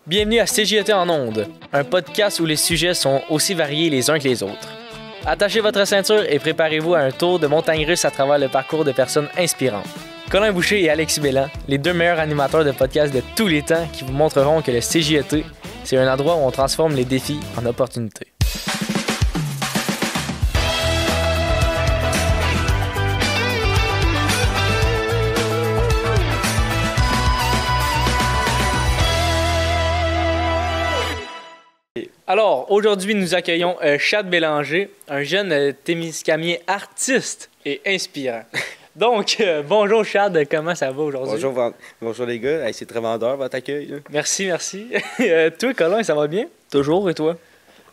Bienvenue à CJT en ondes, un podcast où les sujets sont aussi variés les uns que les autres. Attachez votre ceinture et préparez-vous à un tour de montagne russe à travers le parcours de personnes inspirantes. Colin Boucher et Alexis Bélan, les deux meilleurs animateurs de podcasts de tous les temps qui vous montreront que le CJT, c'est un endroit où on transforme les défis en opportunités. Alors, aujourd'hui, nous accueillons Chad Bélanger, un jeune Témiscamien artiste et inspirant. Donc, bonjour Chad, comment ça va aujourd'hui? Bonjour les gars, hey, c'est très vendeur votre accueil. Là. Merci. Toi, Colin, ça va bien? Toujours, et toi?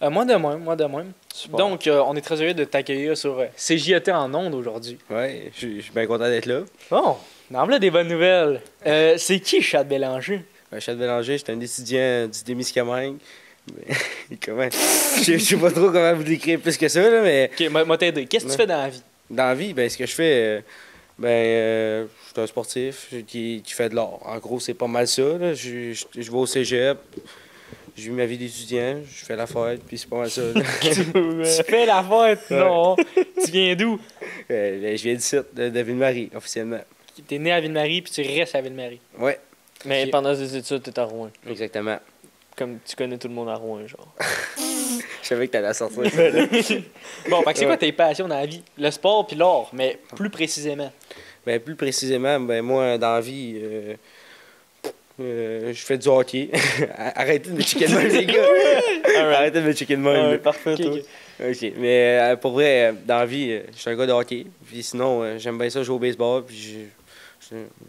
Moi de même. Super. Donc, on est très heureux de t'accueillir sur CJT en ondes aujourd'hui. Ouais, je suis bien content d'être là. Bon, d'emblée des bonnes nouvelles. C'est qui Chad Bélanger? Chad Bélanger, j'étais un étudiant du Témiscamingue. Comment? Je sais pas trop comment vous décrire plus que ça, là, mais... Ok, moi t'aider. Qu'est-ce que tu fais dans la vie? Dans la vie, ben, ce que je fais, je suis un sportif qui fait de l'art. En gros, c'est pas mal ça. Là. Je vais au cégep, je vis ma vie d'étudiant, je fais la fête, puis c'est pas mal ça. Tu fais la fête? Non. Tu viens d'où? Je viens du site de Ville-Marie, officiellement. T'es né à Ville-Marie, puis tu restes à Ville-Marie. Ouais. Mais Okay. pendant tes études, t'es à Rouen. Exactement. Comme tu connais tout le monde à Rouen, genre. Je savais que t'allais sortir. Bon, fait que c'est quoi tes passions dans la vie? Le sport puis l'art, mais plus précisément. Ben, plus précisément, moi, dans la vie, je fais du hockey. Arrêtez de me checker de même, les gars. Arrêtez de me checker de même. Ouais, parfait, toi. OK. Mais pour vrai, dans la vie, je suis un gars de hockey. Puis sinon, j'aime bien ça jouer au baseball. Puis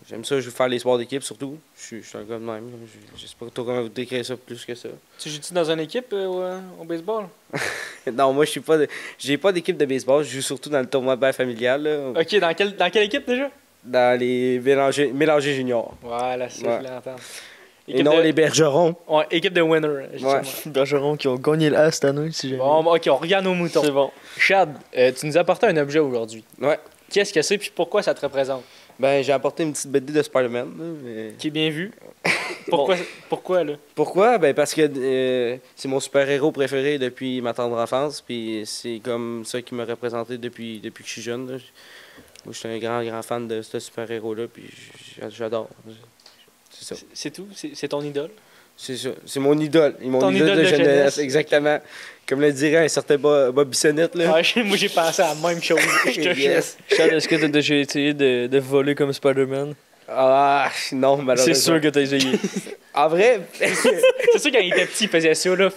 j'aime ça faire les sports d'équipe, surtout. Je suis un gars de même. Je sais pas trop comment vous décrire ça plus que ça. Tu joues-tu dans une équipe au baseball? Non, moi, j'ai pas d'équipe de baseball. Je joue surtout dans le tournoi de balle familial. Là. OK, dans quelle équipe déjà? Dans les mélangés juniors. Voilà, c'est ça, Ouais. je voulais entendre. Et non les bergerons. Ouais, équipe de winner. Ouais. Bergeron qui ont gagné le A cette année, si jamais. Bon, OK, on regarde nos moutons. C'est bon. Chad, tu nous as apporté un objet aujourd'hui. Ouais. Qu'est-ce que c'est puis pourquoi ça te représente? Ben, j'ai apporté une petite BD de Spider-Man. Là, mais... Qui est bien vu. Pourquoi là? Pourquoi? Ben, parce que c'est mon super-héros préféré depuis ma tendre enfance. Puis c'est comme ça qui m'a représenté depuis que je suis jeune. Là. Moi, je suis un grand fan de ce super-héros-là. Puis j'adore. C'est ça. C'est tout? C'est ton idole? C'est ça. C'est mon idole. Mon Ton idole idole de de jeunesse. jeunesse. Exactement. Comme le dirait un certain Bob Bissonnette. Là. Ouais, moi, j'ai pensé à la même chose. Je te jure. Yes. Chad, est-ce que t'as déjà essayé de voler comme Spider-Man? Ah, non, malheureusement. C'est sûr que t'as essayé. En vrai, C'est sûr, quand il était petit, il faisait ça, là.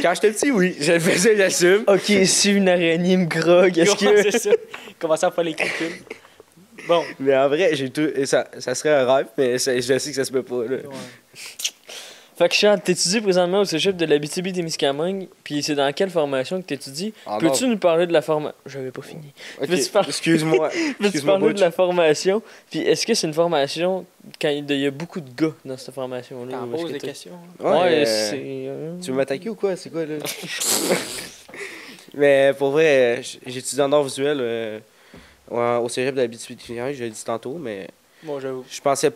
quand j'étais petit, oui. Je le faisais, j'assume. Ok, si une araignée me grogue, est-ce que... C'est ça. Commencer à faire les calculs. Bon. Mais en vrai, ça serait un rêve, mais je sais que ça se peut pas. Là. Ouais. Fait que Chad, t'étudies présentement au cégep de l'Abitibi-Témiscamingue, puis c'est dans quelle formation que t'étudies? Ah, Peux-tu nous parler de la formation? J'avais pas fini. Ok, Peux-tu parler- excuse-moi. Peux-tu parler de la formation? Puis est-ce que c'est une formation quand il y a beaucoup de gars dans cette formation-là? T'en ou est-ce poses que des t'as- questions. Ouais, Tu veux m'attaquer ou quoi? C'est quoi, là? Mais pour vrai, j'étudie en art visuel au cégep de l'Abitibi-Témiscamingue, je l'ai dit tantôt, mais Bon, j'avoue. je pensais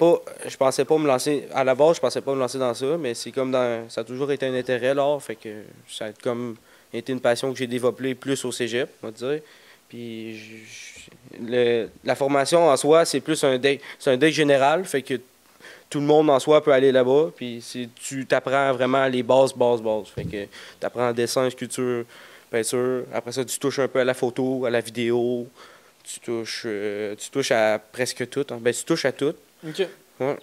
pas me lancer... À la base, je pensais pas me lancer dans ça, mais c'est comme ça a toujours été un intérêt, l'art, fait que ça a comme été une passion que j'ai développée plus au cégep, on va dire. Puis la formation en soi, c'est plus un deck général, fait que tout le monde en soi peut aller là-bas, puis tu t'apprends vraiment les bases. Fait que tu apprends dessin, sculpture, peinture, après ça tu touches un peu à la photo, à la vidéo, tu touches à presque tout. Hein. Ben, tu touches à tout. OK. Ouais,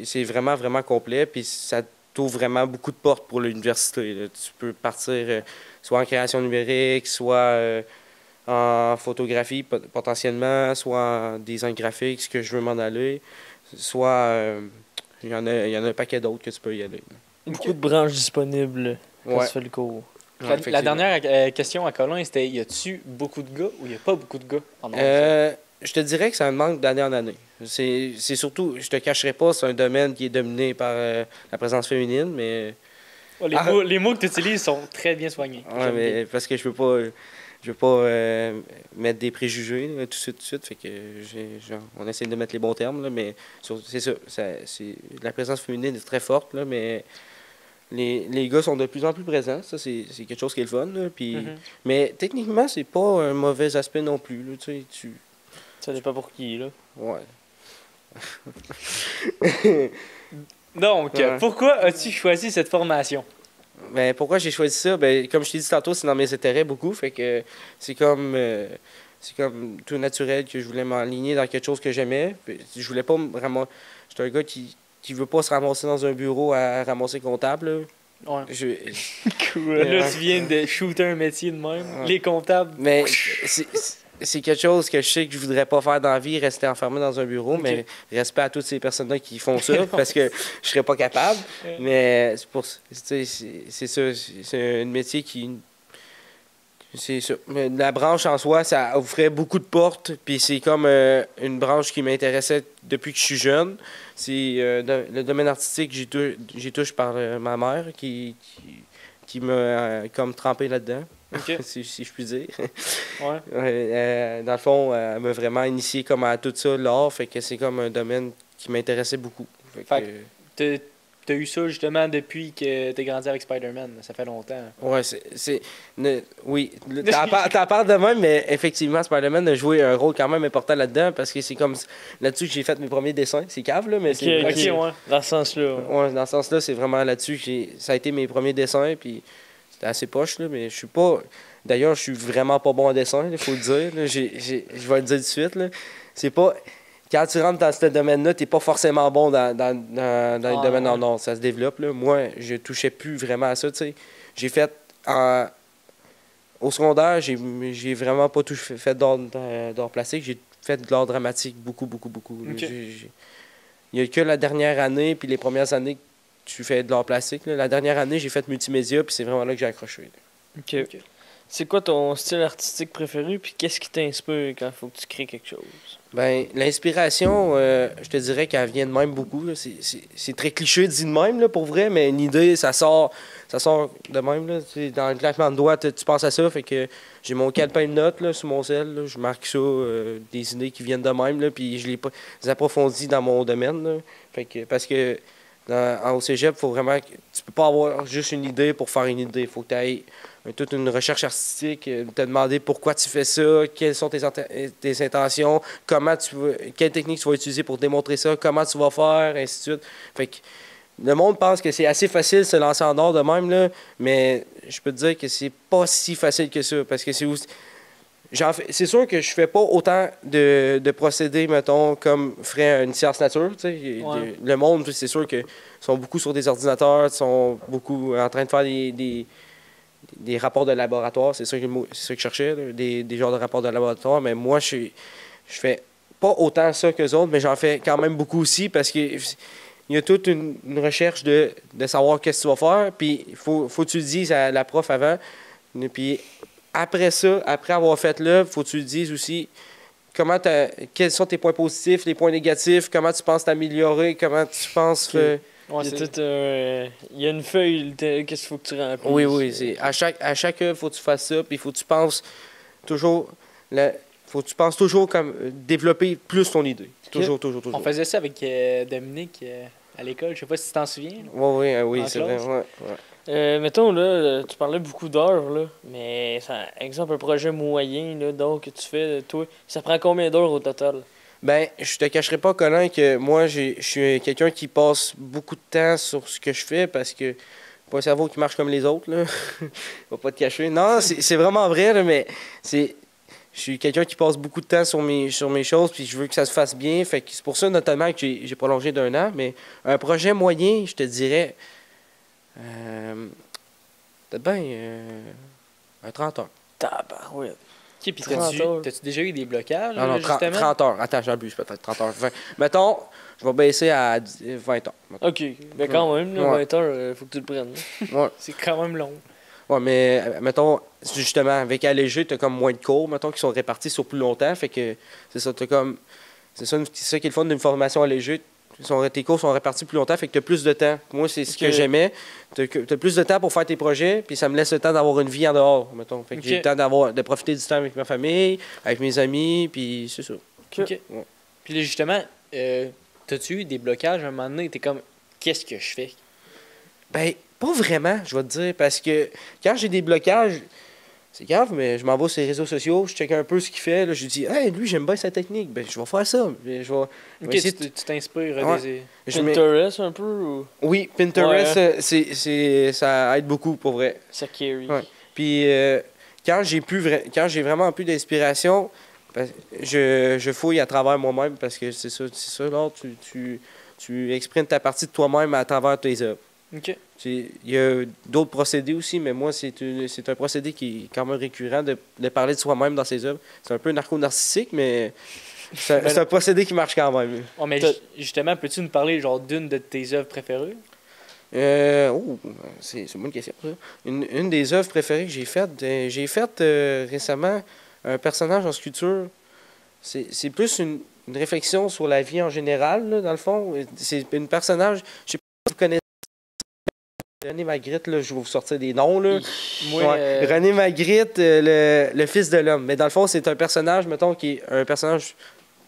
c'est vraiment, vraiment complet. Puis ça t'ouvre vraiment beaucoup de portes pour l'université. Là. Tu peux partir soit en création numérique, soit en photographie potentiellement, soit en design graphique, ce que je veux m'en aller. Soit il y en a un paquet d'autres que tu peux y aller. Beaucoup de branches disponibles quand Ouais. tu fais le cours. Ouais, La effectivement. dernière question à Colin, c'était y a-tu beaucoup de gars ou il n'y a pas beaucoup de gars en monde? Je te dirais que ça me manque d'année en année. C'est surtout, je te cacherai pas, c'est un domaine qui est dominé par la présence féminine, mais... Les mots que tu utilises sont très bien soignés. Ouais, mais parce que je peux pas... je veux pas mettre des préjugés là, tout de suite. Fait que on essaie de mettre les bons termes, là, mais c'est ça. La présence féminine est très forte, là, mais les gars sont de plus en plus présents. Ça, c'est quelque chose qui est le fun. Là, puis, mais techniquement, c'est pas un mauvais aspect non plus. Là, Ça dépend pour qui, là. Ouais. Donc, pourquoi as-tu choisi cette formation? Ben, pourquoi j'ai choisi ça? Ben, comme je t'ai dit tantôt, c'est dans mes intérêts beaucoup. Fait que c'est comme tout naturel que je voulais m'aligner dans quelque chose que j'aimais. Je voulais pas me ramasser. J'étais un gars qui veut pas se ramasser dans un bureau à ramasser comptable. Là. Ouais. Cool. Là, tu viens de shooter un métier de même. Ouais. Les comptables. Mais c'est quelque chose que je sais que je voudrais pas faire dans la vie, rester enfermé dans un bureau, mais respect à toutes ces personnes-là qui font ça, parce que je serais pas capable. Mais c'est ça, c'est un métier qui... C'est ça. Mais la branche en soi, ça ouvrait beaucoup de portes, puis c'est comme une branche qui m'intéressait depuis que je suis jeune. C'est le domaine artistique, j'y touche par ma mère qui m'a comme trempé là-dedans. Okay. si je puis dire. Ouais. Dans le fond, elle m'a vraiment initié comme à tout ça, l'art, fait que c'est comme un domaine qui m'intéressait beaucoup. Fait que t'as eu ça justement depuis que t'es grandi avec Spider-Man, ça fait longtemps. Ouais, oui, t'en parles de même, mais effectivement, Spider-Man a joué un rôle quand même important là-dedans, parce que c'est comme là-dessus que j'ai fait mes premiers dessins. C'est cave, là, mais c'est... Okay, ouais. Dans ce sens-là. Ouais, dans ce sens-là, c'est vraiment là-dessus que ça a été mes premiers dessins, puis... C'était assez poche, là, mais je suis pas... D'ailleurs, je suis vraiment pas bon en dessin, il faut le dire. Là. Je vais le dire tout de suite. Là. C'est pas... Quand tu rentres dans ce domaine-là, t'es pas forcément bon dans les domaines en art. Ça se développe. Là. Moi, je touchais plus vraiment à ça. T'sais. J'ai fait... Au secondaire, j'ai vraiment pas fait d'art plastique. J'ai fait de l'art dramatique beaucoup. Okay. Il y a que la dernière année, puis les premières années tu fais de l'art plastique. Là. La dernière année, j'ai fait multimédia, puis c'est vraiment là que j'ai accroché. OK. C'est quoi ton style artistique préféré, puis qu'est-ce qui t'inspire quand il faut que tu crées quelque chose? Ben, l'inspiration, je te dirais qu'elle vient de même beaucoup. Là. C'est très cliché dit de même, là, pour vrai, mais une idée, ça sort de même. Là. Dans le claquement de doigts, tu penses à ça, fait que j'ai mon calepin de notes là, sur mon sel, là, je marque ça, des idées qui viennent de même, là, puis je les approfondis dans mon domaine. Là. Fait que, parce que au cégep, faut vraiment tu peux pas avoir juste une idée pour faire une idée. Il faut que tu aies toute une recherche artistique, te demander pourquoi tu fais ça, quelles sont tes intentions, quelle technique tu vas utiliser pour démontrer ça, comment tu vas faire, ainsi de suite. Fait que le monde pense que c'est assez facile de se lancer en art de même, là, mais je peux te dire que c'est pas si facile que ça, parce que c'est sûr que je fais pas autant de procédés, mettons, comme ferait une science nature. Ouais. Le monde, c'est sûr qu'ils sont beaucoup sur des ordinateurs, sont beaucoup en train de faire des rapports de laboratoire. C'est ça que je cherchais, là, des genres de rapports de laboratoire. Mais moi, je fais pas autant ça qu'eux autres, mais j'en fais quand même beaucoup aussi parce que il y a toute une recherche de savoir qu'est-ce que tu vas faire. Puis il faut que tu le dises à la prof avant. Puis après ça, après avoir fait l'œuvre, il faut que tu le dises aussi quels sont tes points positifs, les points négatifs, comment tu penses t'améliorer, comment tu penses... Ouais, il y a une feuille, qu'est-ce qu'il faut que tu remplisses. Oui. À chaque œuvre, il faut que tu fasses ça, puis il faut que tu penses toujours... comme développer plus ton idée. Toujours. On faisait ça avec Dominique à l'école, je sais pas si tu t'en souviens. Oui, c'est vrai. Ouais. Mettons, là, tu parlais beaucoup d'heures, là, mais exemple, un projet moyen, là, donc, que tu fais, toi, ça prend combien d'heures au total? Ben, je te cacherai pas, Colin, que moi, je suis quelqu'un qui passe beaucoup de temps sur ce que je fais parce que pas un cerveau qui marche comme les autres, là. Va pas te cacher. Non, c'est vraiment vrai, là, mais je suis quelqu'un qui passe beaucoup de temps sur mes choses, puis je veux que ça se fasse bien. Fait que c'est pour ça, notamment, que j'ai prolongé d'1 an. Mais un projet moyen, je te dirais, peut-être bien un 30 heures. Tabarouette. OK, puis t'as-tu déjà eu des blocages, non, justement? 30 heures. Attends, j'abuse peut-être. 30 heures. 20. Mettons, je vais baisser à 20 heures. Mettons. OK. Mais quand même, là, 20 heures, faut que tu le prennes. Ouais. C'est quand même long. Ouais, mais mettons, justement, avec allégé, t'as comme moins de cours, mettons, qui sont répartis sur plus longtemps. Fait que c'est ça, c'est ça qui est le fun d'une formation allégée. tes cours sont répartis plus longtemps, fait que tu as plus de temps. Moi, c'est ce que j'aimais. Tu as plus de temps pour faire tes projets, puis ça me laisse le temps d'avoir une vie en dehors, mettons. Fait que j'ai le temps de profiter du temps avec ma famille, avec mes amis, puis c'est ça. OK. Ouais. Puis là, justement, t'as-tu eu des blocages à un moment donné? T'es comme, qu'est-ce que je fais? Ben, pas vraiment, je vais te dire, parce que quand j'ai des blocages, c'est grave, mais je m'en vais sur les réseaux sociaux, je check un peu ce qu'il fait, là, je dis « Hey, lui, j'aime bien sa technique, ben, je vais faire ça. » Tu t'inspires ouais. Pinterest un peu? Ou... Oui, Pinterest, ça aide beaucoup, pour vrai. Ça carry. Ouais. Puis, quand j'ai vraiment plus d'inspiration, ben, je fouille à travers moi-même, parce que c'est ça là, tu exprimes ta partie de toi-même à travers tes œuvres. OK. Il y a d'autres procédés aussi, mais moi, c'est un procédé qui est quand même récurrent de parler de soi-même dans ses œuvres. C'est un peu narco-narcissique, mais c'est un procédé qui marche quand même. Oh, mais justement, peux-tu nous parler genre d'une de tes œuvres préférées? C'est une bonne question, ça. Une des œuvres préférées que j'ai faites récemment un personnage en sculpture. C'est plus une réflexion sur la vie en général, là, dans le fond. C'est un personnage, je sais pas si vous connaissez René Magritte, là, je vais vous sortir des noms. Là. René Magritte, le fils de l'homme. Mais dans le fond, c'est un personnage, mettons, qui est un personnage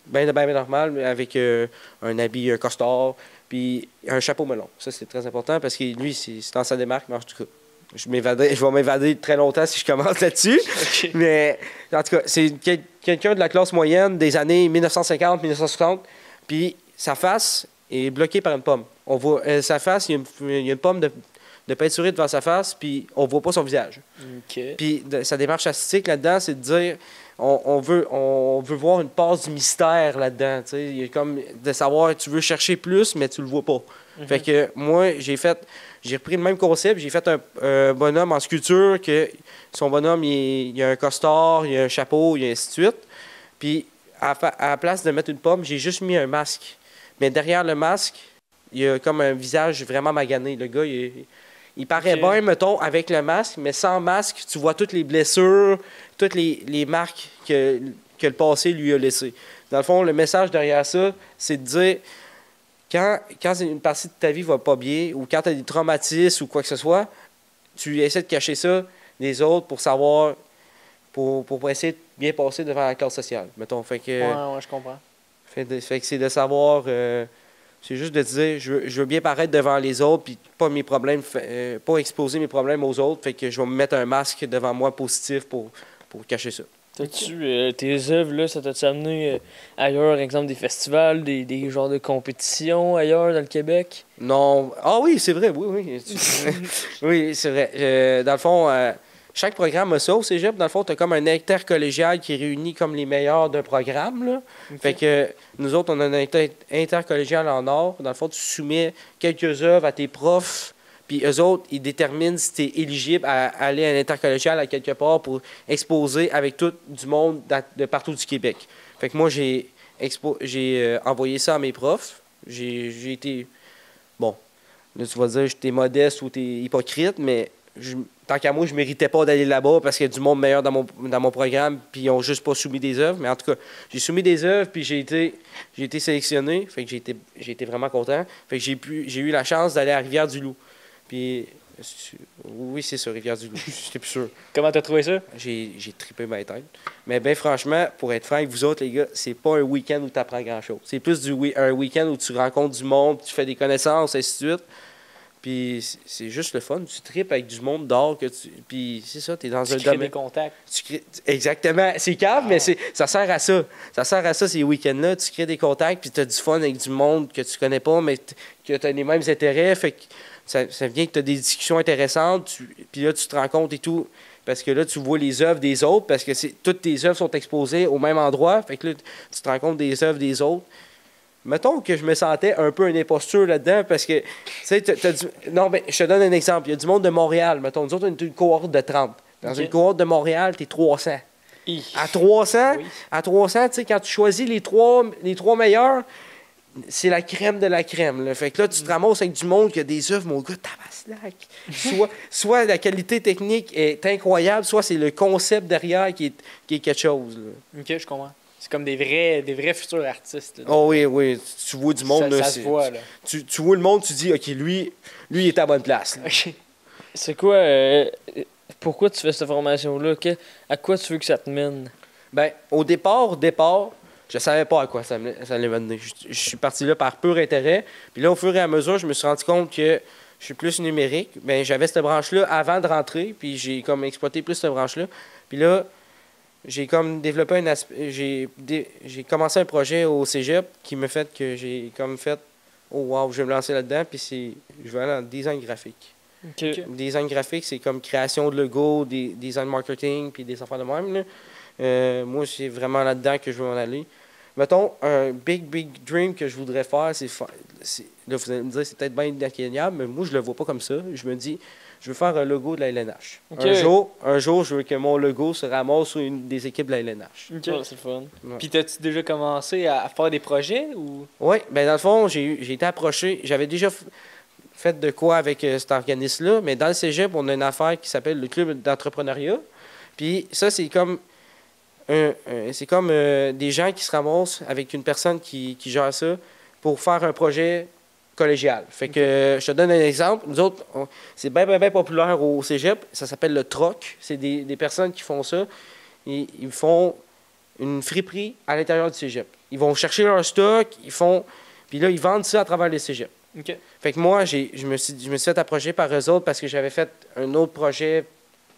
bien normal, mais avec un habit, un costard, puis un chapeau melon. Ça, c'est très important parce que lui, c'est dans sa démarque, mais en tout cas, je vais m'évader très longtemps si je commence là-dessus. Okay. Mais en tout cas, c'est quelqu'un de la classe moyenne des années 1950-1960, puis sa face est bloquée par une pomme. On voit sa face, il y a une pomme de peinturée devant sa face, puis on voit pas son visage. Okay. Puis sa démarche artistique là-dedans, c'est de dire on veut voir une passe du mystère là-dedans. Il y a comme de savoir, tu veux chercher plus, mais tu le vois pas. Fait que moi, j'ai repris le même concept, j'ai fait un bonhomme en sculpture, que son bonhomme, il a un costard, il a un chapeau, il a ainsi de suite. Puis à la place de mettre une pomme, j'ai juste mis un masque. Mais derrière le masque, il y a comme un visage vraiment magané. Le gars, il paraît bien, mettons, avec le masque, mais sans masque, tu vois toutes les blessures, toutes les marques que le passé lui a laissées. Dans le fond, le message derrière ça, c'est de dire, quand une partie de ta vie va pas bien, ou quand tu as des traumatismes ou quoi que ce soit, tu essaies de cacher ça des autres pour savoir, pour essayer de bien passer devant la classe sociale, mettons. Fait que, ouais, je comprends. Fait que c'est de savoir... c'est juste de dire, je veux bien paraître devant les autres, puis pas exposer mes problèmes aux autres, fait que je vais me mettre un masque devant moi positif pour cacher ça. T'as-tu, tes œuvres, là, ça t'a-tu amené ailleurs, exemple des festivals, des genres de compétitions ailleurs dans le Québec? Non. Ah oui, c'est vrai, oui. Oui, c'est vrai. Dans le fond, chaque programme a ça au cégep. Dans le fond, tu as comme un intercollégial qui réunit comme les meilleurs d'un programme. Là. Okay. Fait que nous autres, on a un intercollégial en or. Dans le fond, tu soumets quelques œuvres à tes profs, puis eux autres, ils déterminent si tu es éligible à aller à l'intercollégial à quelque part pour exposer avec tout du monde de partout du Québec. Fait que moi, j'ai envoyé ça à mes profs. J'ai été... Bon, là, tu vas dire, j'étais modeste ou t'es hypocrite, mais... Tant qu'à moi, je ne méritais pas d'aller là-bas parce qu'il y a du monde meilleur dans mon programme, puis ils n'ont juste pas soumis des œuvres. Mais en tout cas, j'ai soumis des œuvres, puis j'ai été sélectionné. Fait que j'ai été vraiment content. Fait que j'ai eu la chance d'aller à Rivière-du-Loup. Puis, oui, c'est ça, Rivière-du-Loup. J'étais plus sûr. Comment t'as trouvé ça? J'ai trippé ma tête. Mais bien franchement, pour être franc avec vous autres, les gars, c'est pas un week-end où tu apprends grand-chose. C'est plus un week-end où tu rencontres du monde, tu fais des connaissances, et ainsi de suite. Puis c'est juste le fun. Tu tripes avec du monde d'or. Puis c'est ça, tu es dans un domaine. Tu crées des contacts. Exactement. C'est calme, mais ça sert à ça. Ça sert à ça, ces week-ends-là. Tu crées des contacts, puis tu as du fun avec du monde que tu connais pas, mais que tu as les mêmes intérêts. Fait que ça vient que tu as des discussions intéressantes. Puis là, tu te rends compte et tout. Parce que là, tu vois les œuvres des autres, parce que toutes tes œuvres sont exposées au même endroit. Fait que là, tu te rends compte des œuvres des autres. Mettons que je me sentais un peu un imposture là-dedans parce que, tu sais, non, mais je te donne un exemple. Il y a du monde de Montréal. Mettons, nous autres, on est une cohorte de 30. Dans une cohorte de Montréal, t'es 300. À 300, tu sais, quand tu choisis les trois meilleurs, c'est la crème de la crème. Là. Fait que là, tu te ramasses avec du monde qui a des œuvres, mon gars, tabaslac. Soit la qualité technique est incroyable, soit c'est le concept derrière qui est quelque chose. Là. OK, je comprends. C'est comme des vrais futurs artistes. Là. Oh oui, oui. Tu vois du monde. Ça là, se voit, là. Tu vois le monde, tu dis, OK, lui, il est à la bonne place. Là. OK. C'est quoi... pourquoi tu fais cette formation-là? À quoi tu veux que ça te mène? Ben, au départ, je savais pas à quoi ça allait mener. Je suis parti là par pur intérêt. Puis là, au fur et à mesure, je me suis rendu compte que je suis plus numérique. Ben, j'avais cette branche-là avant de rentrer, puis j'ai comme exploité plus cette branche-là. Puis là, j'ai comme développé un aspect. J'ai commencé un projet au cégep qui me fait que j'ai comme fait oh wow, je vais me lancer là-dedans, puis je vais aller en design graphique. OK. Design graphique, c'est comme création de logo, design marketing, puis des affaires de même. Là. Moi, c'est vraiment là-dedans que je veux m'en aller. Mettons, un big dream que je voudrais faire, là, vous allez me dire, c'est peut-être bien inatteignable, mais moi, je le vois pas comme ça. Je me dis, je veux faire un logo de la LNH. OK. Un jour, je veux que mon logo se ramasse sur une des équipes de la LNH. OK. C'est le fun. Ouais. Puis t'as-tu déjà commencé à faire des projets ou... Oui, ben dans le fond, j'ai été approché. J'avais déjà fait de quoi avec cet organisme-là, mais dans le cégep, on a une affaire qui s'appelle le club d'entrepreneuriat. Puis ça, c'est comme des gens qui se ramassent avec une personne qui gère ça pour faire un projet collégial. Fait que je te donne un exemple. Nous autres, c'est bien populaire au cégep. Ça s'appelle le troc. C'est des personnes qui font ça. Ils font une friperie à l'intérieur du cégep. Ils vont chercher leur stock, puis là, ils vendent ça à travers les cégeps. OK. Fait que moi, je me suis fait approcher par eux autres parce que j'avais fait un autre projet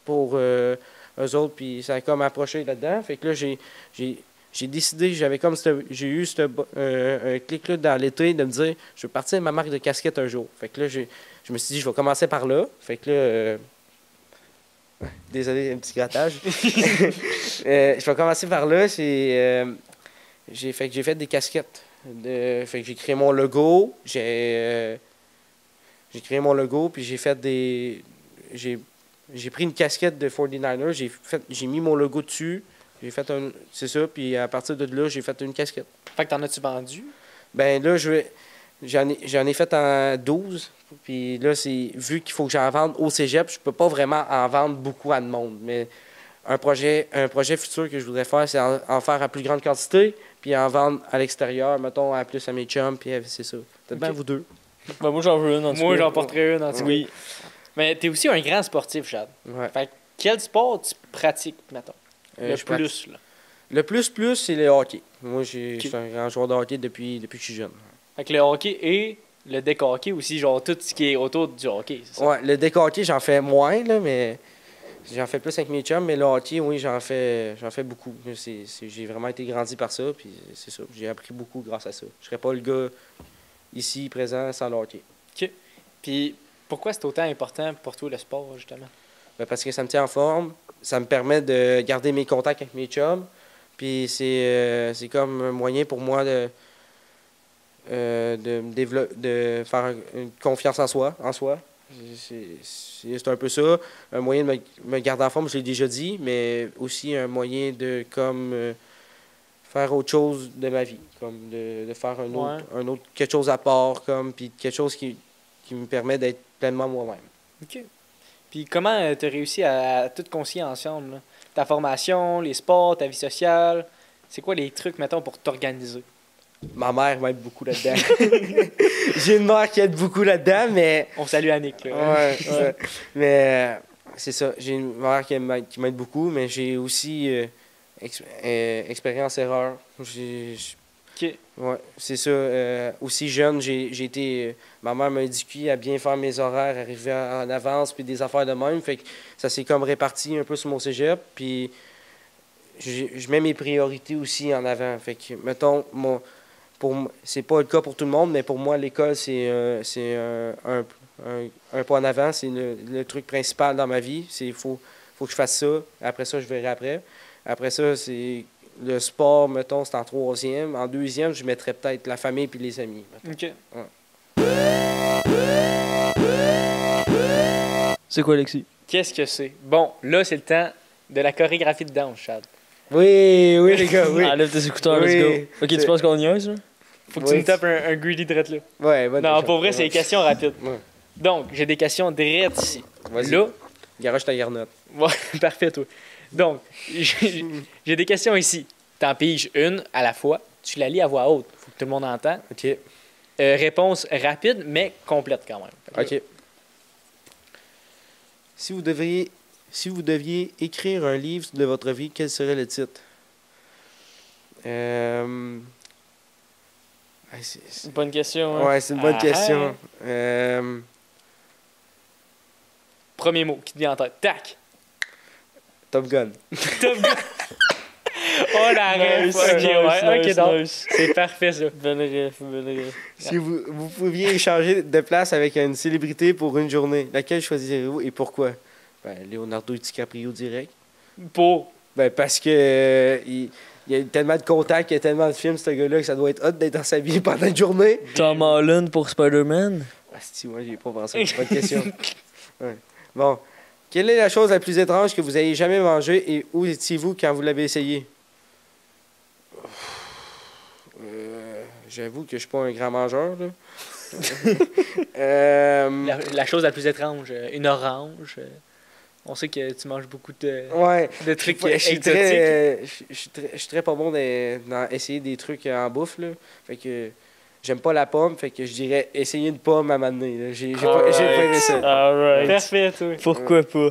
pour eux autres, puis ça a comme approché là-dedans. Fait que là, j'ai décidé, j'ai eu un clic là dans l'été de me dire, je veux partir de ma marque de casquette un jour. Fait que là, je me suis dit, je vais commencer par là. Fait que là, désolé, un petit grattage. Je vais commencer par là. J'ai fait des casquettes. Fait que j'ai créé mon logo. J'ai créé mon logo, puis j'ai pris une casquette de 49ers, j'ai mis mon logo dessus, c'est ça, puis à partir de là, j'ai fait une casquette. Fait que t'en as-tu vendu? Ben là, j'en ai fait en 12, puis là, vu qu'il faut que j'en vende au cégep, je peux pas vraiment en vendre beaucoup à de monde, mais un projet futur que je voudrais faire, c'est en faire à plus grande quantité, puis en vendre à l'extérieur, mettons, à plus à mes chums, puis c'est ça. Peut-être bien vous deux. Ben, moi, j'en veux une, en tout cas. Moi, j'en porterais une, en tout cas. Oui. Mais t'es aussi un grand sportif, Chad. Ouais. Fait que quel sport tu pratiques, mettons? Le Je plus, là. Le plus, c'est le hockey. Moi, je suis un grand joueur de hockey depuis que je suis jeune. Fait que le hockey et le deck hockey aussi, genre tout ce qui est autour du hockey, c'est ça? Ouais, le deck hockey, j'en fais moins, là, mais j'en fais plus avec mes chums. Mais le hockey, oui, j'en fais beaucoup. J'ai vraiment été grandi par ça, puis c'est ça. J'ai appris beaucoup grâce à ça. Je serais pas le gars ici présent sans le hockey. OK. Puis pourquoi c'est autant important pour toi le sport, justement? Ben, parce que ça me tient en forme. Ça me permet de garder mes contacts avec mes chums. Puis c'est comme un moyen pour moi de faire une confiance en soi. C'est un peu ça. Un moyen de me garder en forme, je l'ai déjà dit, mais aussi un moyen de faire autre chose de ma vie. Comme de faire un autre quelque chose à part, puis quelque chose qui me permet d'être pleinement moi-même. OK. Puis comment tu as réussi à tout concilier ensemble, là? Ta formation, les sports, ta vie sociale, c'est quoi les trucs, mettons, pour t'organiser? Ma mère m'aide beaucoup là-dedans. J'ai une mère qui aide beaucoup là-dedans, mais... On salue Annick, là. Ouais. Mais c'est ça. J'ai une mère qui m'aide beaucoup, mais j'ai aussi expérience-erreur. OK. Ouais, c'est ça. Aussi jeune, j'ai été... ma mère m'a éduqué à bien faire mes horaires, arriver en avance, puis des affaires de même. Fait que ça s'est comme réparti un peu sur mon cégep. Puis je mets mes priorités aussi en avant. Fait que, mettons, c'est pas le cas pour tout le monde, mais pour moi, l'école, c'est un pas en avant. C'est le truc principal dans ma vie. Il faut que je fasse ça. Après ça, je verrai après. Après ça, c'est... Le sport, mettons, c'est en 3e. En 2e, je mettrais peut-être la famille puis les amis. Mettons. OK. Ouais. C'est quoi, Alexis? Qu'est-ce que c'est? Bon, là, c'est le temps de la chorégraphie de danse, Chad. Oui, les gars, oui. Enlève tes écouteurs, Oui. let's go. OK, tu penses qu'on y est, ça? Faut que tu me tapes un greedy drette là. Ouais, bonne Non, question. pour vrai, c'est des questions rapides. Ouais. Donc, j'ai des questions drettes ici. Vas-y. Là, Garage ta garnotte. ouais, parfait, toi. Donc, j'ai des questions ici. T'en piges une à la fois. Tu la lis à voix haute. Faut que tout le monde entende. OK. Réponse rapide, mais complète quand même. OK. Si vous deviez écrire un livre de votre vie, quel serait le titre? C'est une bonne question. Hein? Ouais, c'est une bonne question. Premier mot qui te vient en tête. Tac! Top Gun. Top Gun! Oh la ref! Nice, Ok, nice, ouais, nice, ok, donc. nice. C'est parfait ça. Bonne ref, bonne ref. Si vous pouviez échanger de place avec une célébrité pour une journée, laquelle choisirez-vous et pourquoi? Ben, Leonardo DiCaprio direct. Pour. Ben, parce que il y a tellement de contacts, il y a tellement de films, ce gars-là, que ça doit être hot d'être dans sa vie pendant une journée. Tom Holland pour Spider-Man. Ah, si, moi, j'y ai pas pensé. C'est pas de question. Ouais. Bon. Quelle est la chose la plus étrange que vous ayez jamais mangée et où étiez-vous quand vous l'avez essayé? J'avoue que je suis pas un grand mangeur, là. La chose la plus étrange, une orange. On sait que tu manges beaucoup de trucs Je suis exotiques. je suis très pas bon dans essayer des trucs en bouffe, là. Fait que j'aime pas la pomme, fait que je dirais essayer une pomme à m'amener, là. J'ai pas aimé ça. Alright. Parfait, toi. Pourquoi pas?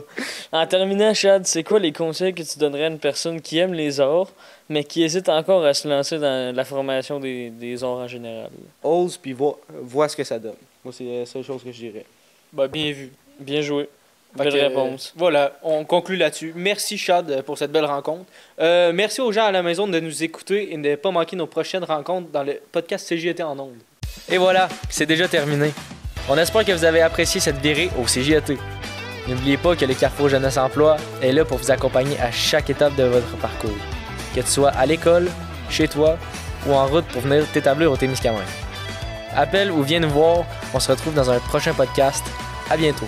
En terminant, Chad, c'est quoi les conseils que tu donnerais à une personne qui aime les arts, mais qui hésite encore à se lancer dans la formation des arts en général? Ose, puis vois ce que ça donne. Moi, c'est la seule chose que je dirais. Ben, bien vu. Bien joué. Fait Belle que, réponse. Voilà, on conclut là-dessus. Merci, Chad, pour cette belle rencontre. Merci aux gens à la maison de nous écouter et de ne pas manquer nos prochaines rencontres dans le podcast CJT en ondes. Et voilà, c'est déjà terminé. On espère que vous avez apprécié cette virée au CJT. N'oubliez pas que le Carrefour Jeunesse Emploi est là pour vous accompagner à chaque étape de votre parcours. Que tu sois à l'école, chez toi ou en route pour venir t'établir au Témiscamingue. Appelle ou viens nous voir. On se retrouve dans un prochain podcast. À bientôt.